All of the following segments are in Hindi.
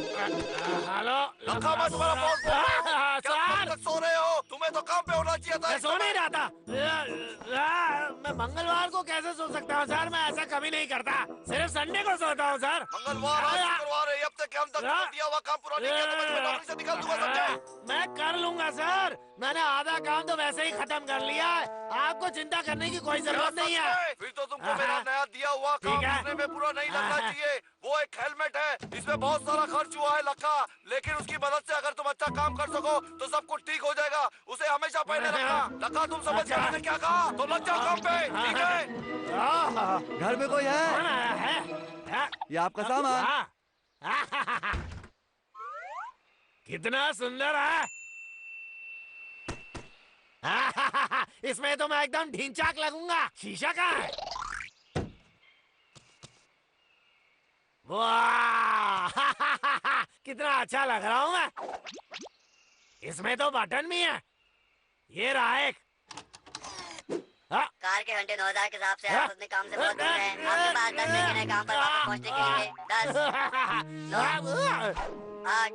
हेलो लखा, मैं तुम्हारा बॉस बोल रहा हूँ। क्या तुम अभी तक सो रहे हो? तुम्हें तो काम पे होना चाहिए था। मैं सो नहीं रहा था। मैं मंगलवार को कैसे सो सकता हूँ सर? मैं ऐसा कभी नहीं करता, सिर्फ संडे को सोता हूँ सर। मंगलवार आज शुक्रवार है, अब तक हम तक तुम्हें दिया हुआ काम पूरा नहीं किया तो मैं तुम्हें नौकरी से निकाल दूंगा, समझे? मैं कर लूंगा सर, मैंने आधा काम तो वैसे ही खत्म कर लिया है, आपको चिंता करने की कोई जरूरत नहीं है। फिर तो तुमको मेरा नया दिया हुआ काम करने में पूरा नहीं लगना चाहिए। वो एक हेलमेट है, इसमें बहुत सारा खर्च हुआ है लखा, लेकिन उसकी मदद से अगर तुम अच्छा काम कर सको तो सब कुछ ठीक हो जाएगा। उसे हमेशा पहने रखना। लखा, तुम समझ गए मैंने क्या कहा? तो लग जाओ काम पे, ठीक है? घर में कोई है? ये आपका सामान। कितना सुंदर है। इसमें तो मैं एकदम ढींचाक लगूंगा। शीशा का है? वाह! कितना अच्छा लग रहा हूँ मैं। इसमें तो बटन भी है। ये रहा एक। कार के घंटे 9000 के हिसाब से आप अपने काम से बहुत दूर हैं। आपके पास 10 सेकंड है काम पर वापस पहुंचने के लिए। 10, 9, 8,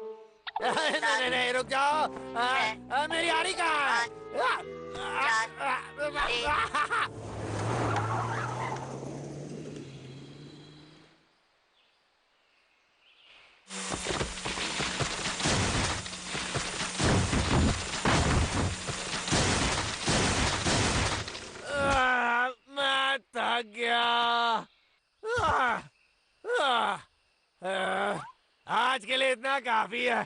नहीं, रुक जाओ। मेरी आरी कहाँ है? 4, 3, मैं थक गया। आज के लिए इतना काफी है।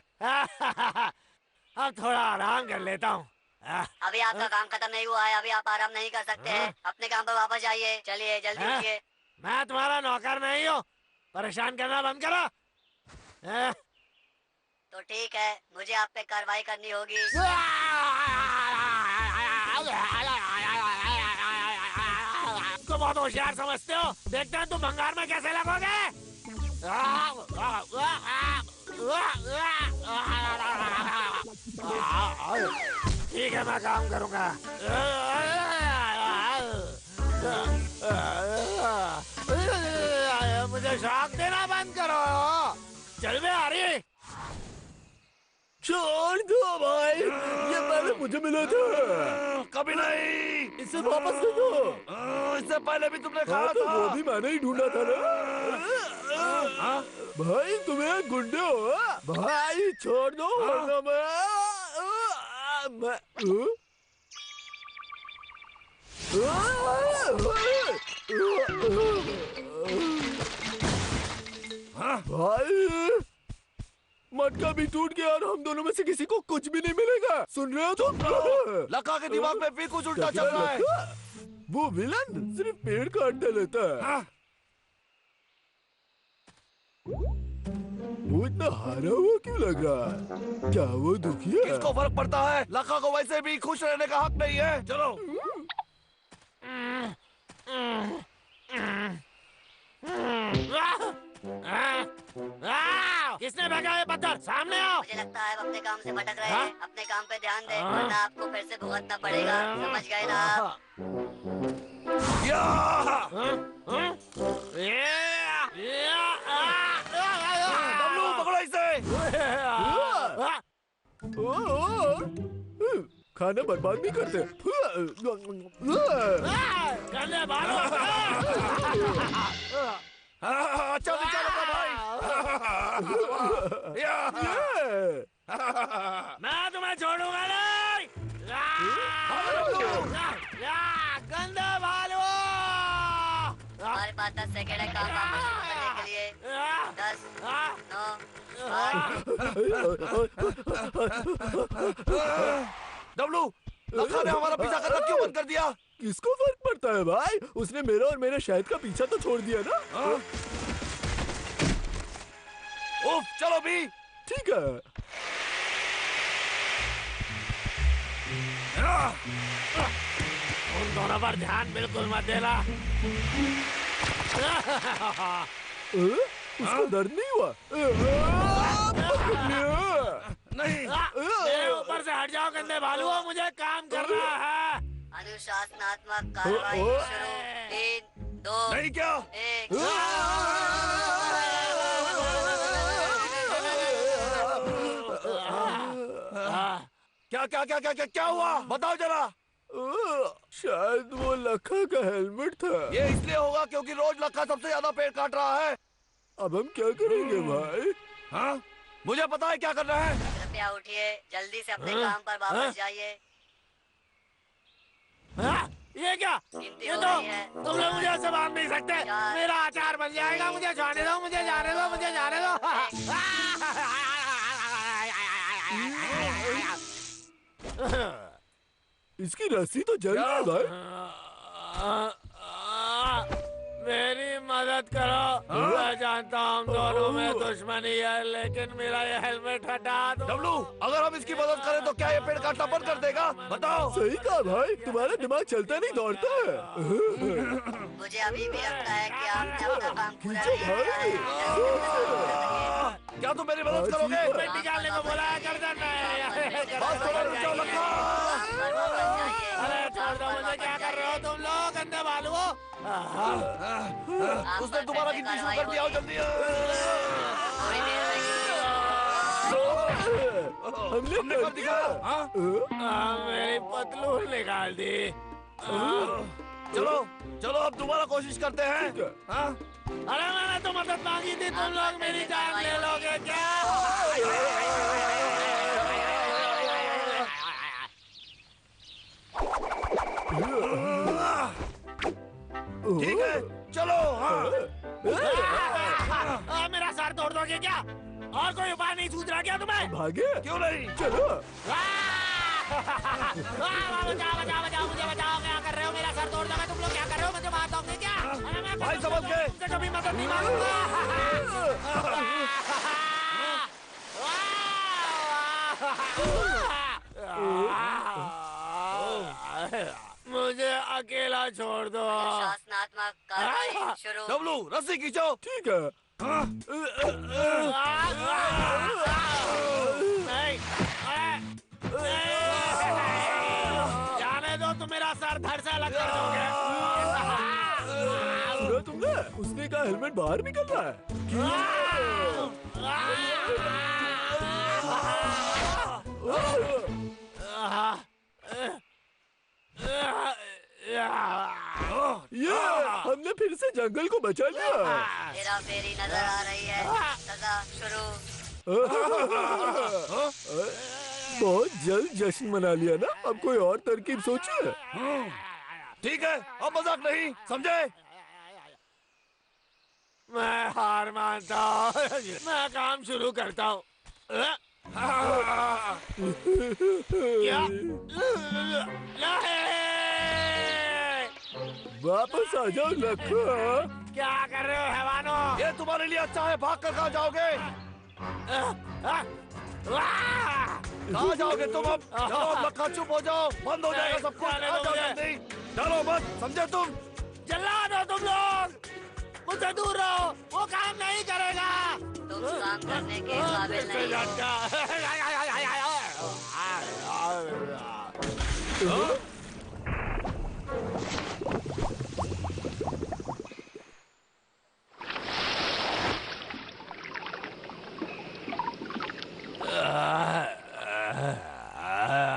अब थोड़ा आराम कर लेता हूँ। अभी आपका काम खत्म नहीं हुआ है, अभी आप आराम नहीं कर सकते हैं। अपने काम पर वापस जाइए। चलिए जल्दी उठिए। मैं तुम्हारा नौकर नहीं हूँ, परेशान करना बंद करो। तो ठीक है, मुझे आप पे कार्रवाई करनी होगी। तुम बहुत होशियार समझते हो, देखते हैं तुम भंगार में कैसे लगोगे। ठीक है, मैं काम करूंगा। मुझे शॉक देना बंद करो। चल बे आ रही। छोड़ दो भाई, ये पहले मुझे मिला था। कभी नहीं। इसे वापस दे दो। इससे पहले भी तुमने खाया तो था। वो भी मैंने ही ढूंढा था ना। भाई तुम्हें गुंडे हो भाई, छोड़ दो वरना भाई मटका भी टूट गया और हम दोनों में से किसी को कुछ भी नहीं मिलेगा। सुन रहे हो तुम? लखा के दिमाग में भी कुछ उल्टा चल रहा है। वो विलन सिर्फ पेड़ काटने लेता है। वो इतना हारा हुआ क्यों लग रहा है? क्या वो दुखी है? किसको फर्क पड़ता है? लखा को वैसे भी खुश रहने का हक नहीं है। चलो। किसने फेंका ये पत्थर? सामने आओ। मुझे लगता है आप अपने काम से भटक रहे हैं। अपने काम पे ध्यान दें, वरना आपको फिर से भुगतना पड़ेगा। समझ गए ना आप? डब्लू, पकड़ो इसे। खाना बर्बाद नहीं करते। अच्छा विचार होगा भाई। मैं तुम्हें छोड़ूंगा नहीं। गंदे भालू। हमारे पास 10 सेकंड है काम वापस शुरू करने के लिए। 10, 9, 8। डब्लू, लखा ने हमारा पीछा करना क्यों बंद कर दिया? किसको फर्क पड़ता है भाई? उसने मेरा और मेरे शाहिद का पीछा तो छोड़ दिया ना। उफ, चलो भी। ठीक है। उन दोनों पर ध्यान बिल्कुल मत देना। उसको दर्द नहीं हुआ? नहीं। मेरे ऊपर से हट जाओ गंदे भालू, मुझे काम करना है। अनुशासनात्मक कार्रवाई शुरू। 3, 2, नहीं क्या? 1। क्या क्या क्या क्या क्या क्या हुआ, बताओ जरा। शायद वो लखा का हेलमेट था। ये इसलिए होगा क्योंकि रोज लखा सबसे ज्यादा पेड़ काट रहा है। अब हम क्या करेंगे भाई? हाँ, मुझे पता है क्या करना है। कृपया उठिए, जल्दी से अपने काम पर वापस जाइए। हाँ? ये क्या? गिनती ये हो तो रही है। तुम लोग मुझे ऐसे बांध नहीं सकते। मेरा अचार बन जाएगा। मुझे जाने दो, मुझे जाने दो, मुझे जाने दो। इसकी रस्सी तो जल गई भाई। मेरी मदद करो। मैं जानता हूँ हम दोनों में दुश्मनी है, लेकिन मेरा ये हेलमेट हटा दो। डब्लू, अगर हम इसकी मदद करें तो क्या ये पेड़ काटना बंद कर देगा? बताओ। सही कहा भाई, तुम्हारा दिमाग चलता नहीं दौड़ता है। मुझे अभी भी लगता है कि आपने अपना काम पूरा खींचो नहीं किया है। क्या तुम मेरी मदद करोगे? पेट निकालने को बोला है, कर देना है। बस थोड़ा रुक जाओ लखा। अरे छोड़ दो मुझे, क्या कर रहे हो तुम लोग गंदे बालू हो? उसने दोबारा गिनती शुरू कर दिया। आओ जल्दी। थोड़ी देर में हमने कर दिखाया। मेरी पतलून निकाल दी। चलो चलो अब दोबारा कोशिश करते हैं। हाँ? अरे मैंने तो मदद मांगी थी, तुम लोग मेरी जान ले लोगे क्या? ठीक है, चलो। हाँ। मेरा सर तोड़ दोगे क्या? और कोई उपाय नहीं सूझ रहा क्या तुम्हें? भागे? क्यों नहीं? चलो। बचाओ बचाओ बचाओ, मुझे बचाओ। क्या कर रहे हो? मेरा सर तोड़ दोगे तुम लोग? क्या कर रहे हो? मुझे मार दोगे क्या? अरे मैं भाई समझ गए। तुमसे कभी मदद नहीं मांगूंगा। मुझे अकेला छोड़ दो। शासनात्मक कार्रवाई शुरू। डब्लू, रस्सी खींचो। ठीक है। नहीं, जाने दो, तुम मेरा सर धड़ से अलग कर दोगे। सुना तुमने? उसने कहा हेलमेट बाहर निकल रहा है। ये हमने फिर से जंगल को बचा लिया। हेरा फेरी नजर आ रही है। सजा शुरू। बहुत जल्द जश्न मना लिया ना। अब कोई और तरकीब सोचे। ठीक है, अब मजाक नहीं, समझे? मैं हार मानता हूँ। मैं काम शुरू करता हूँ। क्या? वापस आ जाओ लखा। क्या कर रहे हो हैवानों? ये तुम्हारे लिए अच्छा है। भाग कर कहाँ जाओगे? कहाँ जाओगे तुम अब? चलो अब लखा, चुप हो जाओ। बंद हो जाएगा सब कुछ। जाने आ दो जाओ मुझे। जल्दी। चलो मत, समझे तुम? जला दो तुम लोग। मुझसे दूर रहो, वो काम नहीं करेगा। तुम काम करने के काबिल नहीं हो।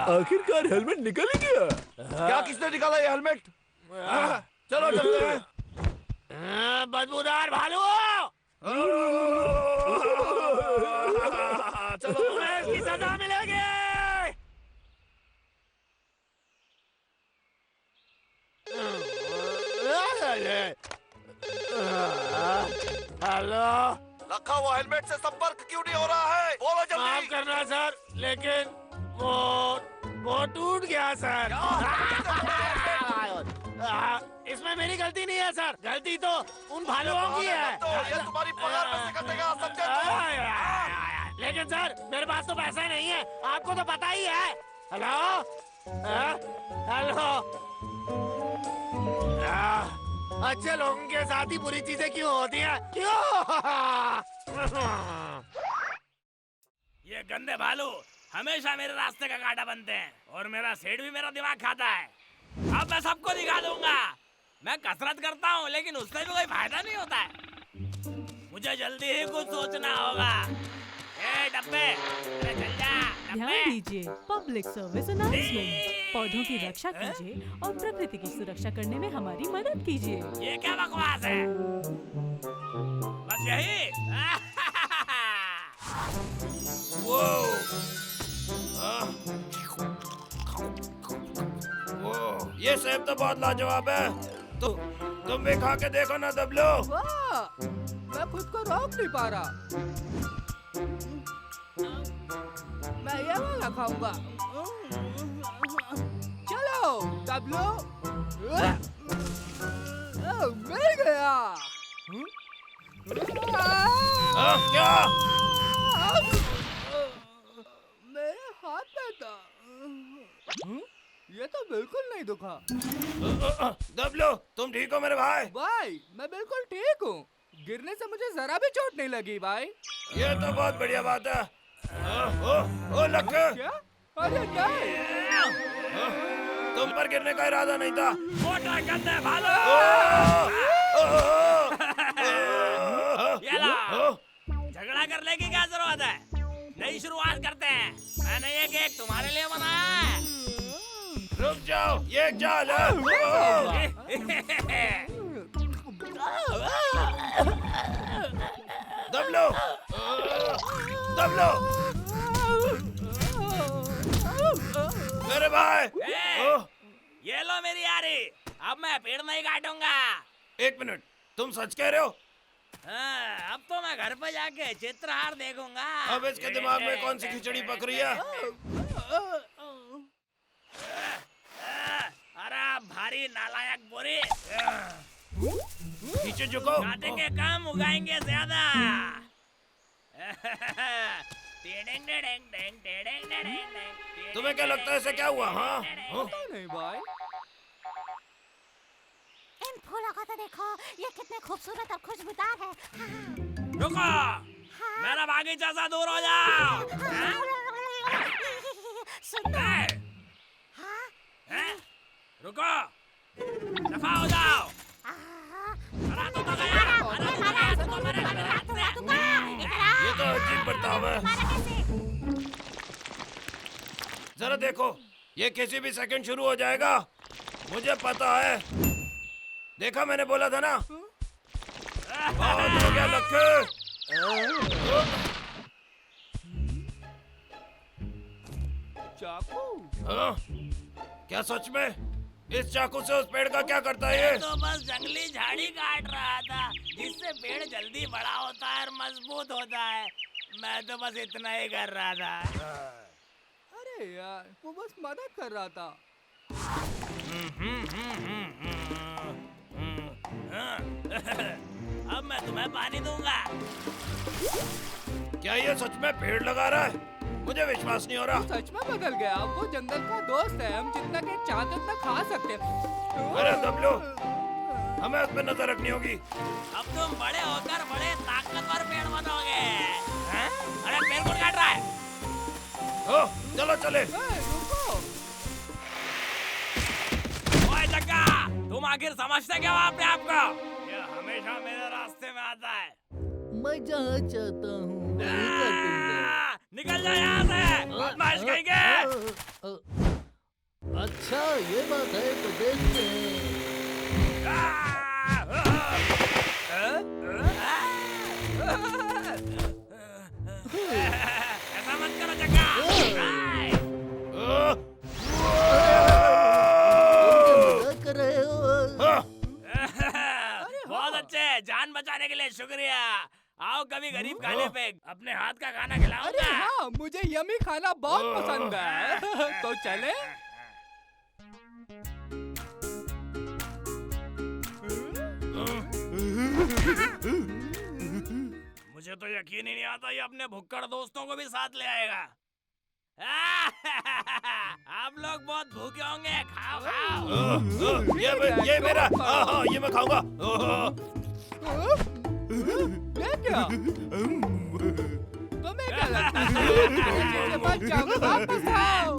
आखिरकार हेलमेट निकल ही गया। क्या किसने निकाला ये हेलमेट? चलो चलते हैं। बदबूदार भालू, चलो तुम्हें इसकी सजा मिलेगी। हेलो, लखा, वो हेलमेट से संपर्क क्यों नहीं हो रहा है? बोलो माफ जल्दी। करना सर, लेकिन वो टूट गया सर। इसमें मेरी गलती नहीं है सर, गलती तो उन भालुओं की है। तो ये तुम्हारी पगार में से कटेगा, समझे तुम? लेकिन सर मेरे पास तो पैसा ही नहीं है, आपको तो पता ही है। हेलो, हेलो, अच्छे लोगों के साथ ही बुरी चीजें क्यों होती हैं? क्यों? ये गंदे भालू हमेशा मेरे रास्ते का कांटा बनते हैं और मेरा सेठ भी मेरा दिमाग खाता है। अब मैं सबको दिखा दूंगा। मैं कसरत करता हूँ लेकिन उससे भी कोई फायदा नहीं होता है। मुझे जल्दी ही कुछ सोचना होगा। ए डब्बे, अरे चल जा। ध्यान दीजिए, पब्लिक सर्विस अनाउंसमेंट। पौधों की रक्षा कीजिए और प्रकृति की सुरक्षा करने में हमारी मदद कीजिए। ये क्या बकवास है? बस यही? वो ये सेब तो बहुत लाजवाब है। तुम भी खा के देखो ना दबलो। वाह, मैं खुद को रोक नहीं पा रहा। मैं ये वाला खाऊंगा। चलो डब्लो। मिल गया। क्या? मेरे हाथ में था। ये तो बिल्कुल नहीं दुखा। दबलो, तुम ठीक हो मेरे भाई? भाई मैं बिल्कुल ठीक हूँ। गिरने से मुझे जरा भी चोट नहीं लगी भाई। ये तो बहुत बढ़िया बात है। ओ लक्के, क्या? अरे नहीं। तुम पर गिरने का इरादा नहीं था। मोटा गंदे भालो। ये लो, झगड़ा करने की क्या जरूरत है? नई शुरुआत करते हैं। मैंने ये केक तुम्हारे लिए बनाया है। रुक जाओ, ये चाल है। दबलो, दबलो, मेरे भाई। ये लो मेरी यारी। अब मैं पेड़ नहीं काटूंगा। एक मिनट, तुम सच कह रहे हो? हाँ, अब तो मैं घर पे जाके चित्रहार देखूंगा। अब इसके दिमाग में कौन सी खिचड़ी पक रही है? अरे भारी नालायक बोरी। पीछे झुको। काटेंगे कम, उगाएंगे ज्यादा। तुम्हें क्या लगता है इसे क्या हुआ? हाँ, नहीं भाई। इन फूलों को तो देखो, ये कितने खूबसूरत और खुशबूदार है। रुको, मेरा बागीचा से दूर हो जाओ। सुनो। रुको, दफा हो जाओ। हरा तो गया। ये तो अजीब बर्ताव है। जरा देखो, ये किसी भी सेकंड शुरू हो जाएगा। मुझे पता है। देखा, मैंने बोला था ना। बहुत हो गया लक्के। चाकू? हाँ? क्या सच में? इस चाकू से उस पेड़ का क्या करता है ये? तो बस जंगली झाड़ी काट रहा था, जिससे पेड़ जल्दी बड़ा होता है और मजबूत होता है। मैं तो बस इतना ही कर रहा था। अरे यार, वो बस मदद कर रहा था। अब मैं तुम्हें पानी दूंगा। क्या ये सच में पेड़ लगा रहा है? मुझे विश्वास नहीं हो रहा। सच में बदल गया। वो जंगल का दोस्त है। हम जितना के चाहते उतना खा सकते हैं। अरे दबलो, हमें उस पर नजर रखनी होगी। अब तुम बड़े होकर बड़े ताकतवर पेड़ बनोगे। अरे पेड़ कौन काट रहा है? ओ, चलो चले। रुको। ओए जग्गा, तुम आखिर समझते क्या हो अपने आप को? ये हमेशा मेरे रास्ते में आता है। मैं जहाँ चाहता हूँ वहीं कटूंगा। निकल जा यहाँ से, बदमाश कहेंगे। अच्छा, ये बात है तो देखते हैं। ऐसा मत करो जग्गा। मजाक कर रहे हो? बहुत अच्छे, जान बचाने के लिए शुक्रिया। आओ कभी गरीब खाने पे अपने हाथ का खाना खिलाऊंगा। अरे हाँ, मुझे यमी खाना बहुत पसंद है। तो चले? मुझे तो यकीन ही नहीं आता ये अपने भुक्कड़ दोस्तों को भी साथ ले आएगा। आप लोग बहुत भूखे होंगे, खाओ खाओ। ये मेरा, ये मैं खाऊंगा। ये क्या? तुम्हें क्या लगता है? बच जाओगे, वापस आओ।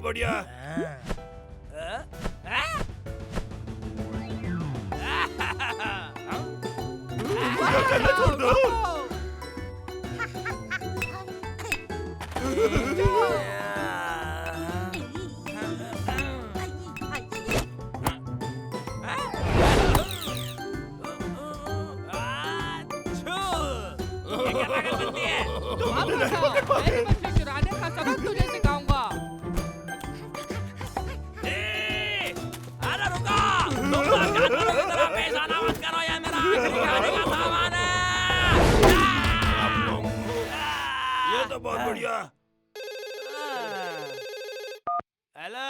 बढ़िया। तो बहुत बढ़िया। हेलो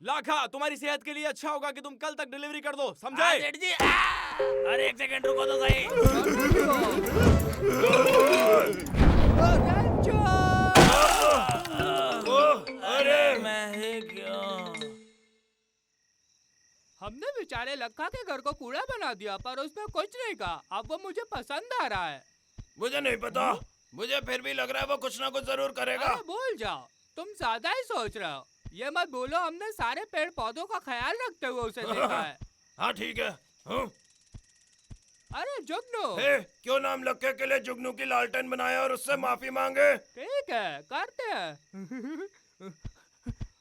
लाखा, तुम्हारी सेहत के लिए अच्छा होगा कि तुम कल तक डिलीवरी कर दो, हाँ, समझे? सेठ जी। अरे एक सेकंड रुको तो सही। अरे मैं ही क्यों? हमने बेचारे लक्का के घर को कूड़ा बना दिया, पर उसने कुछ नहीं कहा। अब वो मुझे पसंद आ रहा है। मुझे नहीं पता, मुझे फिर भी लग रहा है वो कुछ ना कुछ जरूर करेगा। अरे भूल जाओ, तुम ज्यादा ही सोच रहे हो। ये मत बोलो हमने सारे पेड़ पौधों का ख्याल रखते हुए उसे देखा है। हाँ ठीक है। हाँ। अरे जुगनू, क्यों नाम लक्के के लिए जुगनू की लालटेन बनाया और उससे माफी मांगे? ठीक है करते हैं।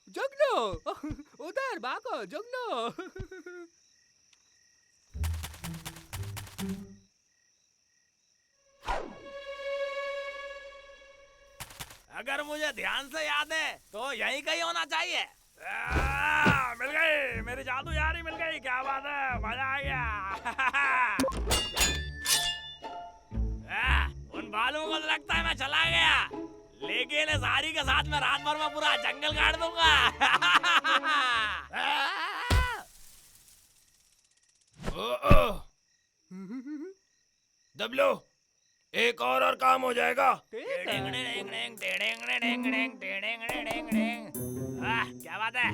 जुगनू उधर भागो जुगनू। अगर मुझे ध्यान से याद है तो यहीं कहीं होना चाहिए। मिल गई मेरी जादू यारी, मिल गई। क्या बात है, मजा आ गया। उन बालों को तो लगता है मैं चला गया, लेकिन इस हारी के साथ मैं रात भर में पूरा जंगल काट दूंगा। दबलो, एक और काम हो जाएगा। ठीक है। क्या बात है?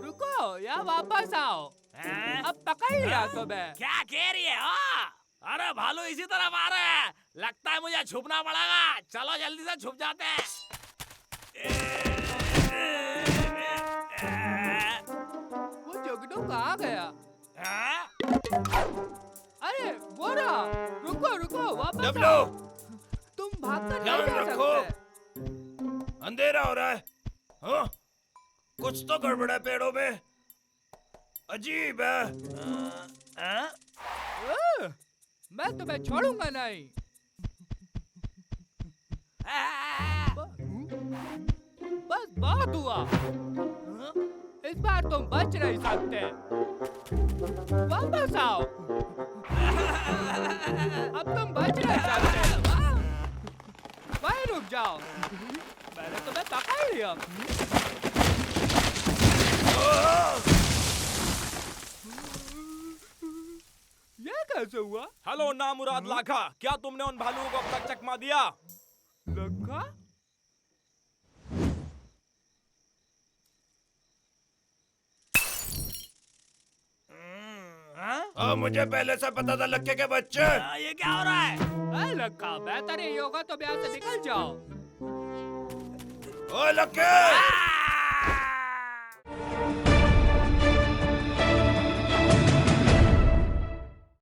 रुको या वापस आओ, अब पकड़ लिया तुम्हें। क्या कह रही है? अरे भालू इसी तरफ आ रहे हैं, लगता है मुझे छुपना पड़ेगा। चलो जल्दी से छुप जाते हैं। वो जुगनू कहाँ गया? हाँ? अरे वो रहा। रुको रुको वापस दबलो, आओ। तुम भागकर ध्यान नहीं जा रखो। सकते। अंधेरा हो रहा है। हाँ? कुछ तो गड़बड़ है पेड़ों में, अजीब है। मैं तुम्हें छोड़ूंगा नहीं। बस बहुत हुआ, इस बार तुम बच नहीं सकते। वापस आओ, अब तुम बच नहीं सकते। वहीं रुक जाओ, मैंने तुम्हें पकड़ लिया। ये कैसे हुआ? हेलो नामुराद लाखा, क्या तुमने उन भालुओं को अब तक चकमा दिया? लक्का? मुझे पहले से पता था लक्के के बच्चे। ये क्या हो रहा है? ए लक्का, बेहतर यही होगा तुम यहाँ से निकल जाओ। ओ लक्के!